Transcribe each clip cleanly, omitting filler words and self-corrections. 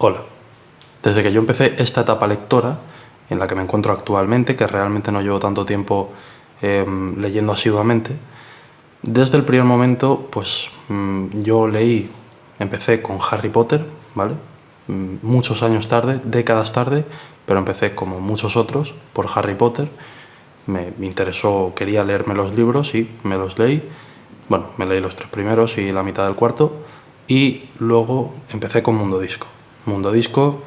Hola. Desde que yo empecé esta etapa lectora, en la que me encuentro actualmente, que realmente no llevo tanto tiempo leyendo asiduamente, desde el primer momento, pues yo empecé con Harry Potter, ¿vale? Muchos años tarde, décadas tarde, pero empecé como muchos otros por Harry Potter. Me interesó, quería leerme los libros y me los leí. Bueno, me leí los 3 primeros y la mitad del cuarto. Y luego empecé con Mundo Disco. Mundo Disco,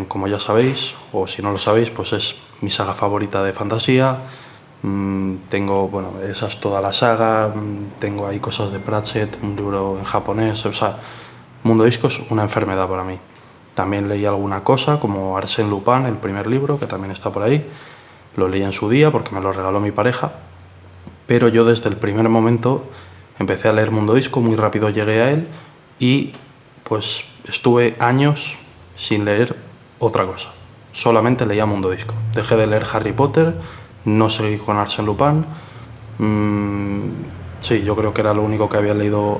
como ya sabéis, o si no lo sabéis, pues es mi saga favorita de fantasía. Tengo, bueno, esa es toda la saga. Tengo ahí cosas de Pratchett, un libro en japonés. O sea, Mundo Disco es una enfermedad para mí. También leí alguna cosa, como Arsène Lupin, el primer libro, que también está por ahí. Lo leí en su día porque me lo regaló mi pareja. Pero yo desde el primer momento empecé a leer Mundo Disco, muy rápido llegué a él y pues estuve años sin leer otra cosa. Solamente leía Mundo Disco. Dejé de leer Harry Potter, no seguí con Arsène Lupin. Sí, yo creo que era lo único que había leído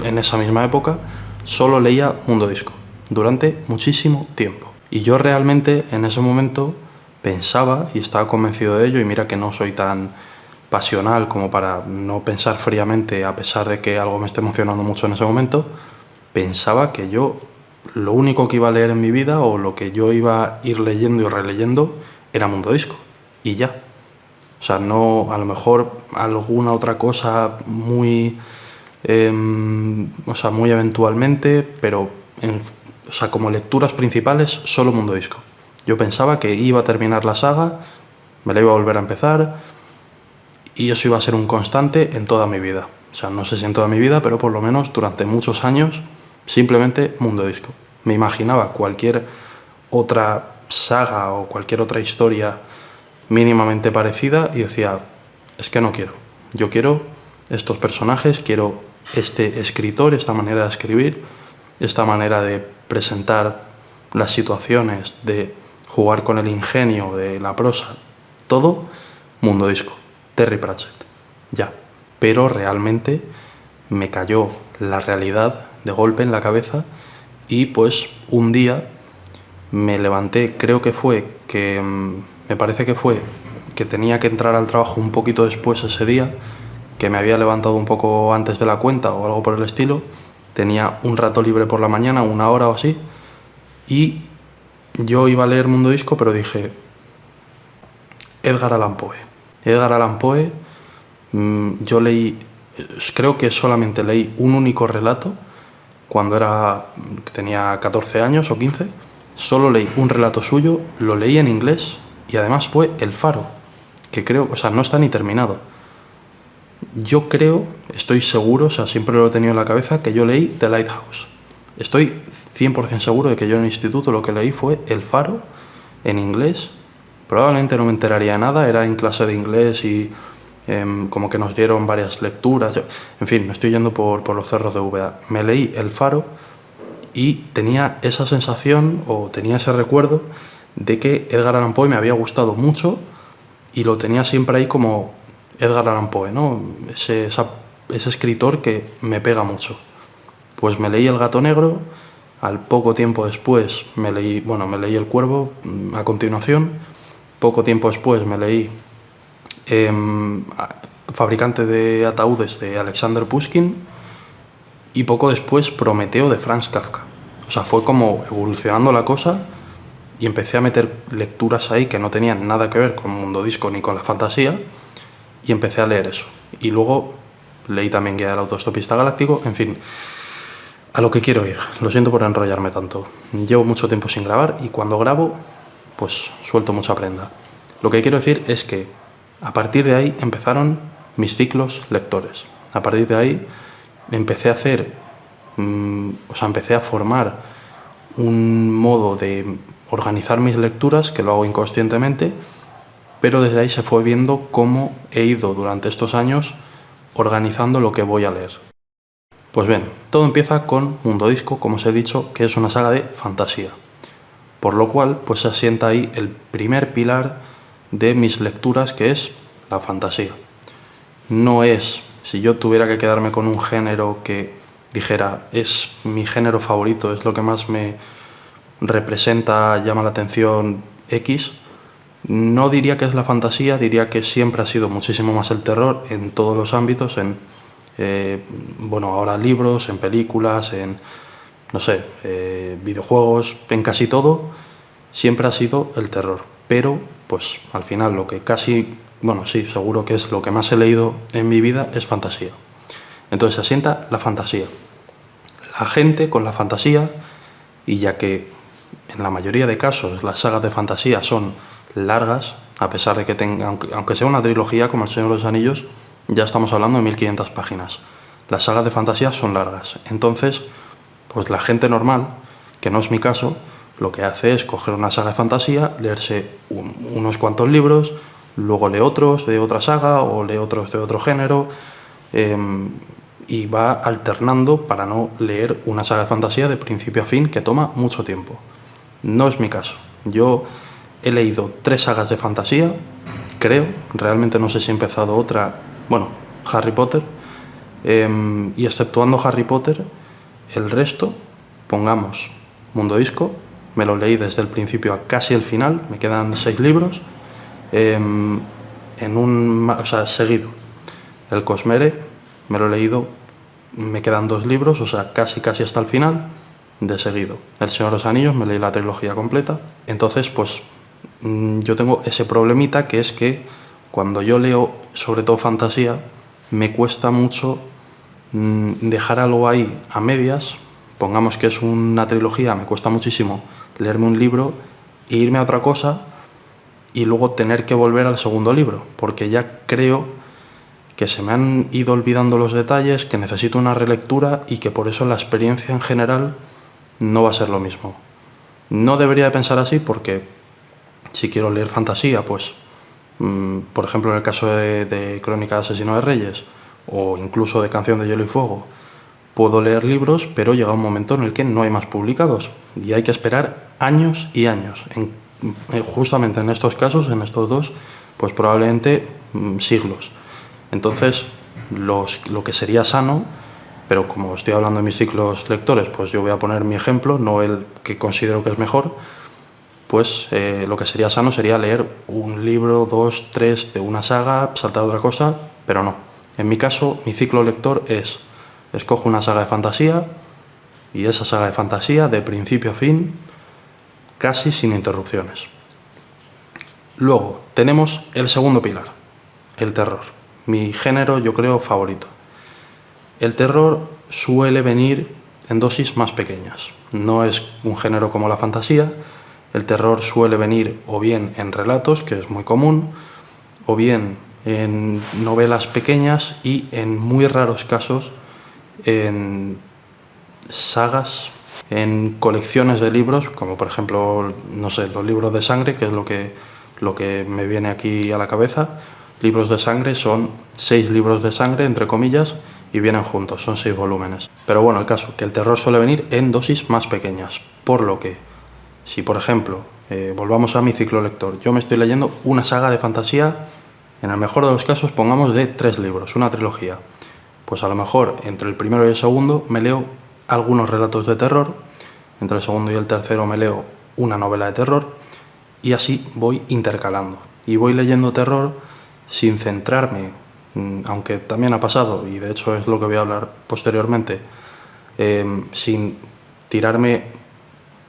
en esa misma época. Solo leía Mundo Disco durante muchísimo tiempo. Y yo realmente en ese momento pensaba y estaba convencido de ello, y mira que no soy tan pasional como para no pensar fríamente a pesar de que algo me esté emocionando mucho en ese momento, pensaba que yo lo único que iba a leer en mi vida o lo que yo iba a ir leyendo y releyendo era Mundo Disco y ya. O sea, no, a lo mejor alguna otra cosa muy, muy eventualmente, pero como lecturas principales, solo Mundo Disco. Yo pensaba que iba a terminar la saga, me la iba a volver a empezar y eso iba a ser un constante en toda mi vida. O sea, no sé si en toda mi vida, pero por lo menos durante muchos años, simplemente Mundo Disco. Me imaginaba cualquier otra saga o cualquier otra historia mínimamente parecida y decía, es que no quiero. Yo quiero estos personajes, quiero este escritor, esta manera de escribir, esta manera de presentar las situaciones, de jugar con el ingenio, de la prosa, todo Mundo Disco, Terry Pratchett, ya. Pero realmente me cayó la realidad de golpe en la cabeza y pues un día me levanté, me parece que fue que tenía que entrar al trabajo un poquito después ese día, que me había levantado un poco antes de la cuenta o algo por el estilo, tenía un rato libre por la mañana, 1 hora o así, y yo iba a leer Mundo Disco, pero dije, Edgar Allan Poe. Edgar Allan Poe, yo creo que solamente leí un único relato cuando tenía 14 años o 15, solo leí un relato suyo, lo leí en inglés y además fue El Faro, que creo, o sea, no está ni terminado. Yo creo, estoy seguro, o sea, siempre lo he tenido en la cabeza, que yo leí The Lighthouse. Estoy 100% seguro de que yo en el instituto lo que leí fue El Faro en inglés. Probablemente no me enteraría de nada, era en clase de inglés y como que nos dieron varias lecturas. En fin, me estoy yendo por los cerros de Úbeda. Me leí El Faro y tenía esa sensación o tenía ese recuerdo de que Edgar Allan Poe me había gustado mucho y lo tenía siempre ahí como Edgar Allan Poe, ¿no? Ese escritor que me pega mucho. Pues me leí El Gato Negro, al poco tiempo después me leí El Cuervo a continuación, poco tiempo después me leí Fabricante de ataúdes de Alexander Pushkin y poco después Prometeo de Franz Kafka. O sea, fue como evolucionando la cosa y empecé a meter lecturas ahí que no tenían nada que ver con Mundo Disco ni con la fantasía y empecé a leer eso. Y luego leí también Guía del Autoestopista Galáctico, en fin, a lo que quiero ir. Lo siento por enrollarme tanto. Llevo mucho tiempo sin grabar y cuando grabo, pues suelto mucha prenda. Lo que quiero decir es que a partir de ahí empezaron mis ciclos lectores. A partir de ahí empecé a empecé a formar un modo de organizar mis lecturas, que lo hago inconscientemente, pero desde ahí se fue viendo cómo he ido durante estos años organizando lo que voy a leer. Pues bien, todo empieza con Mundo Disco, como os he dicho, que es una saga de fantasía. Por lo cual, pues se asienta ahí el primer pilar de mis lecturas, que es la fantasía. No es, si yo tuviera que quedarme con un género que dijera es mi género favorito, es lo que más me representa, llama la atención X, no diría que es la fantasía, diría que siempre ha sido muchísimo más el terror en todos los ámbitos, bueno, ahora libros, en películas, en, no sé, videojuegos, en casi todo, siempre ha sido el terror. Pero, pues, al final lo que casi, bueno, sí, seguro que es lo que más he leído en mi vida es fantasía. Entonces se asienta la fantasía. La gente con la fantasía, y ya que en la mayoría de casos las sagas de fantasía son largas, a pesar de que tenga, aunque sea una trilogía como El Señor de los Anillos, ya estamos hablando de 1500 páginas. Las sagas de fantasía son largas. Entonces, pues la gente normal, que no es mi caso, lo que hace es coger una saga de fantasía, leerse unos cuantos libros, luego lee otros de otra saga o lee otros de otro género, y va alternando para no leer una saga de fantasía de principio a fin que toma mucho tiempo. No es mi caso. Yo he leído 3 sagas de fantasía, creo, realmente no sé si he empezado otra, bueno, Harry Potter, y exceptuando Harry Potter, el resto, pongamos Mundo Disco, me lo leí desde el principio a casi el final, me quedan 6 libros, o sea, seguido. El Cosmere me lo he leído, me quedan 2 libros, o sea, casi hasta el final, de seguido. El Señor de los Anillos me leí la trilogía completa. Entonces, pues, yo tengo ese problemita, que es que cuando yo leo, sobre todo fantasía, me cuesta mucho dejar algo ahí a medias. Pongamos que es una trilogía, me cuesta muchísimo leerme un libro e irme a otra cosa y luego tener que volver al segundo libro, porque ya creo que se me han ido olvidando los detalles, que necesito una relectura y que por eso la experiencia en general no va a ser lo mismo. No debería de pensar así, porque si quiero leer fantasía, pues, por ejemplo, en el caso de Crónica de Asesino de Reyes o incluso de Canción de Hielo y Fuego, puedo leer libros, pero llega un momento en el que no hay más publicados y hay que esperar años y años. Justamente en estos casos, en estos dos, pues probablemente siglos. Entonces, lo que sería sano, pero como estoy hablando de mis ciclos lectores, pues yo voy a poner mi ejemplo, no el que considero que es mejor, pues lo que sería sano sería leer un libro, 2, 3 de una saga, saltar a otra cosa, pero no. En mi caso, mi ciclo lector es: escojo una saga de fantasía y esa saga de fantasía, de principio a fin, casi sin interrupciones. Luego, tenemos el segundo pilar, el terror. Mi género, yo creo, favorito. El terror suele venir en dosis más pequeñas. No es un género como la fantasía. El terror suele venir o bien en relatos, que es muy común, o bien en novelas pequeñas y, en muy raros casos, en sagas, en colecciones de libros, como por ejemplo, no sé, los libros de sangre, que es lo que me viene aquí a la cabeza. Libros de sangre son 6 libros de sangre, entre comillas, y vienen juntos, son 6 volúmenes. Pero bueno, el caso, que el terror suele venir en dosis más pequeñas, por lo que, si por ejemplo, volvamos a mi ciclo lector, yo me estoy leyendo una saga de fantasía, en el mejor de los casos pongamos de 3 libros, una trilogía, pues a lo mejor entre el primero y el segundo me leo algunos relatos de terror, entre el segundo y el tercero me leo una novela de terror, y así voy intercalando. Y voy leyendo terror sin centrarme, aunque también ha pasado, y de hecho es lo que voy a hablar posteriormente, sin tirarme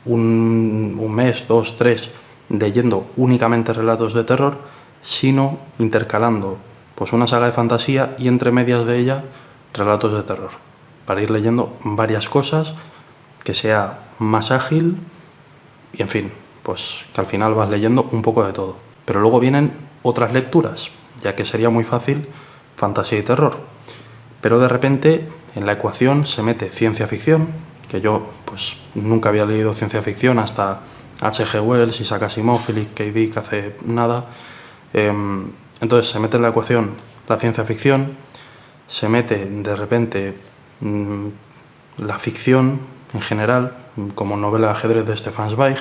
un mes, 2, 3, leyendo únicamente relatos de terror, sino intercalando pues una saga de fantasía y entre medias de ella relatos de terror, para ir leyendo varias cosas, que sea más ágil y, en fin, pues que al final vas leyendo un poco de todo. Pero luego vienen otras lecturas, ya que sería muy fácil fantasía y terror, pero de repente en la ecuación se mete ciencia ficción, que yo pues nunca había leído ciencia ficción hasta H.G. Wells, Isaac Asimov, Philip K. Dick hace nada. Entonces se mete en la ecuación la ciencia ficción, se mete de repente la ficción en general, como novela de ajedrez de Stefan Zweig,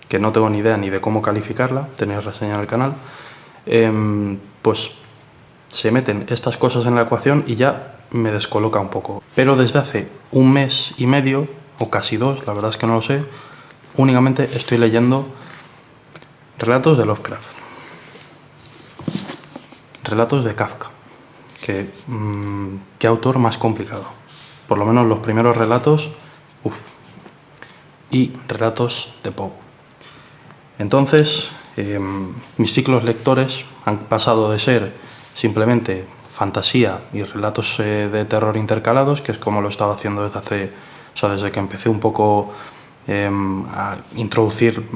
que no tengo ni idea ni de cómo calificarla, tenéis reseña en el canal. Pues se meten estas cosas en la ecuación y ya me descoloca un poco. Pero desde hace un mes y medio, o casi dos, la verdad es que no lo sé, únicamente estoy leyendo relatos de Lovecraft, relatos de Kafka. ¿Qué autor más complicado? Por lo menos los primeros relatos, y relatos de Poe. Entonces, mis ciclos lectores han pasado de ser simplemente fantasía y relatos de terror intercalados, que es como lo estaba haciendo desde que empecé un poco a introducir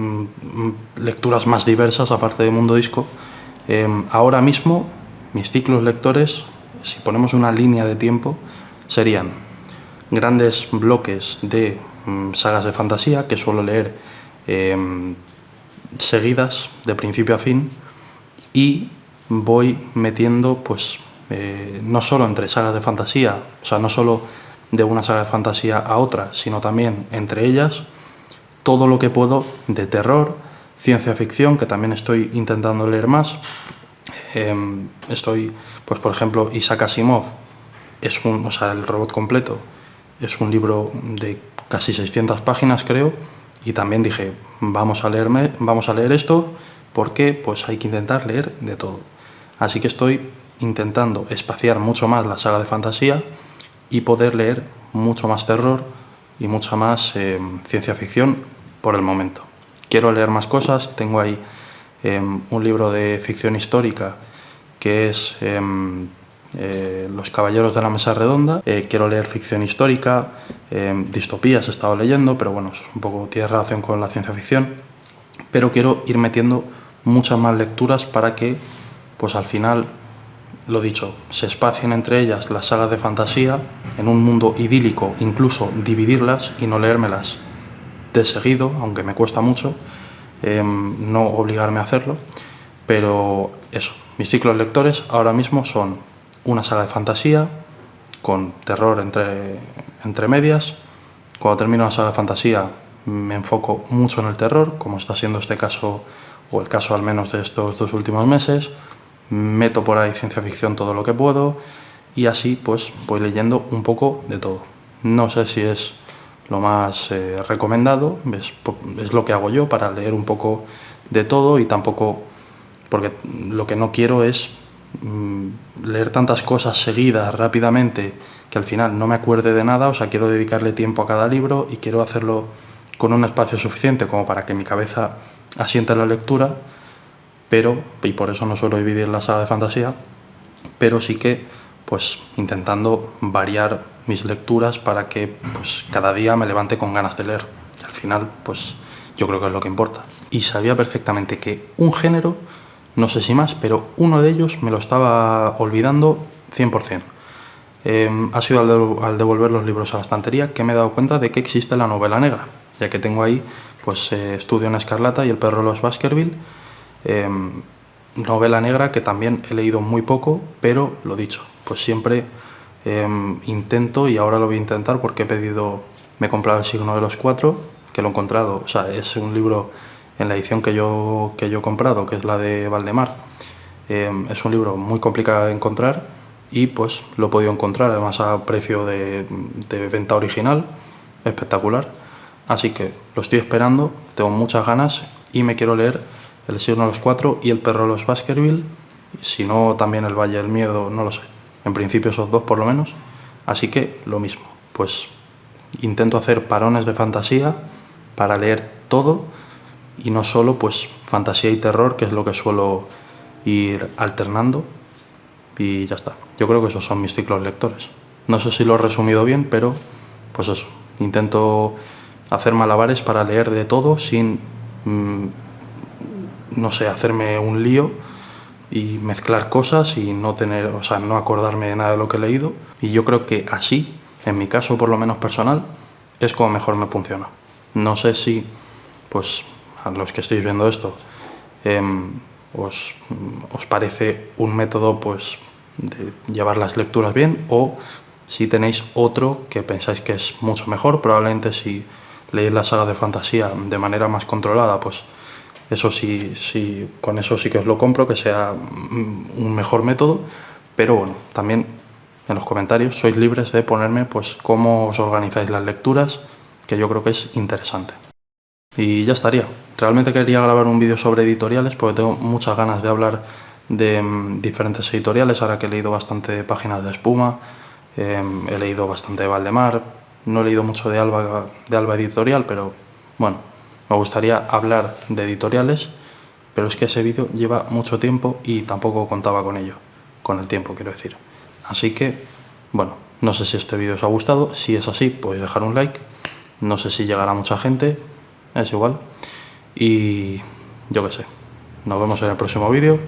lecturas más diversas aparte de Mundo Disco. Ahora mismo mis ciclos lectores, si ponemos una línea de tiempo, serían grandes bloques de sagas de fantasía que suelo leer seguidas de principio a fin, y voy metiendo pues no solo entre sagas de fantasía, o sea, no solo de una saga de fantasía a otra, sino también entre ellas todo lo que puedo de terror, ciencia ficción, que también estoy intentando leer más. Pues por ejemplo, Isaac Asimov, El robot completo, es un libro de casi 600 páginas, creo, y también dije, vamos a leer esto, porque pues hay que intentar leer de todo. Así que estoy intentando espaciar mucho más la saga de fantasía y poder leer mucho más terror y mucha más ciencia ficción por el momento. Quiero leer más cosas, tengo ahí un libro de ficción histórica que es Los Caballeros de la Mesa Redonda. Quiero leer ficción histórica, distopías he estado leyendo, pero bueno, eso tiene relación con la ciencia ficción. Pero quiero ir metiendo muchas más lecturas para que, pues al final, lo dicho, se espacien entre ellas las sagas de fantasía en un mundo idílico, incluso dividirlas y no leérmelas de seguido, aunque me cuesta mucho, no obligarme a hacerlo. Pero eso, mis ciclos lectores ahora mismo son una saga de fantasía con terror entre medias. Cuando termino la saga de fantasía me enfoco mucho en el terror, como está siendo este caso, o el caso al menos de estos 2 últimos meses. Meto por ahí ciencia ficción todo lo que puedo, y así pues voy leyendo un poco de todo. No sé si es lo más recomendado, es lo que hago yo para leer un poco de todo, y tampoco, porque lo que no quiero es leer tantas cosas seguidas rápidamente que al final no me acuerde de nada. O sea, quiero dedicarle tiempo a cada libro y quiero hacerlo con un espacio suficiente como para que mi cabeza asiente la lectura, y por eso no suelo dividir la saga de fantasía, pero sí que pues intentando variar mis lecturas para que pues cada día me levante con ganas de leer. Al final pues yo creo que es lo que importa. Y sabía perfectamente que un género, no sé si más, pero uno de ellos me lo estaba olvidando 100%. Ha sido al devolver los libros a la estantería que me he dado cuenta de que existe la novela negra, ya que tengo ahí pues Estudio en Escarlata y El perro de los Baskerville. Novela negra que también he leído muy poco, pero lo dicho, pues siempre intento, y ahora lo voy a intentar porque me he comprado El signo de los cuatro, que lo he encontrado, o sea, es un libro en la edición que yo he comprado, que es la de Valdemar. Es un libro muy complicado de encontrar y pues lo he podido encontrar, además a precio de venta original, espectacular. Así que lo estoy esperando, tengo muchas ganas y me quiero leer El signo de los cuatro y El perro de los Baskerville, si no también El valle del miedo, no lo sé. En principio esos 2 por lo menos. Así que lo mismo, pues intento hacer parones de fantasía para leer todo y no solo pues fantasía y terror, que es lo que suelo ir alternando, y ya está. Yo creo que esos son mis ciclos lectores. No sé si lo he resumido bien, pero pues eso, intento hacer malabares para leer de todo sin no sé, hacerme un lío y mezclar cosas y no acordarme de nada de lo que he leído. Y yo creo que así, en mi caso por lo menos personal, es como mejor me funciona. No sé si, pues, a los que estéis viendo esto, os parece un método, pues, de llevar las lecturas bien, o si tenéis otro que pensáis que es mucho mejor. Probablemente si leéis la saga de fantasía de manera más controlada, pues eso sí, con eso sí que os lo compro, que sea un mejor método. Pero bueno, también en los comentarios sois libres de ponerme pues cómo os organizáis las lecturas, que yo creo que es interesante. Y ya estaría. Realmente quería grabar un vídeo sobre editoriales porque tengo muchas ganas de hablar de diferentes editoriales, ahora que he leído bastante Páginas de Espuma, he leído bastante de Valdemar, no he leído mucho de Alba Editorial, pero bueno, me gustaría hablar de editoriales, pero es que ese vídeo lleva mucho tiempo y tampoco contaba con ello, con el tiempo quiero decir. Así que, bueno, no sé si este vídeo os ha gustado, si es así podéis dejar un like, no sé si llegará mucha gente, es igual, y yo qué sé, nos vemos en el próximo vídeo,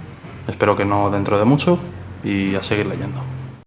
espero que no dentro de mucho, y a seguir leyendo.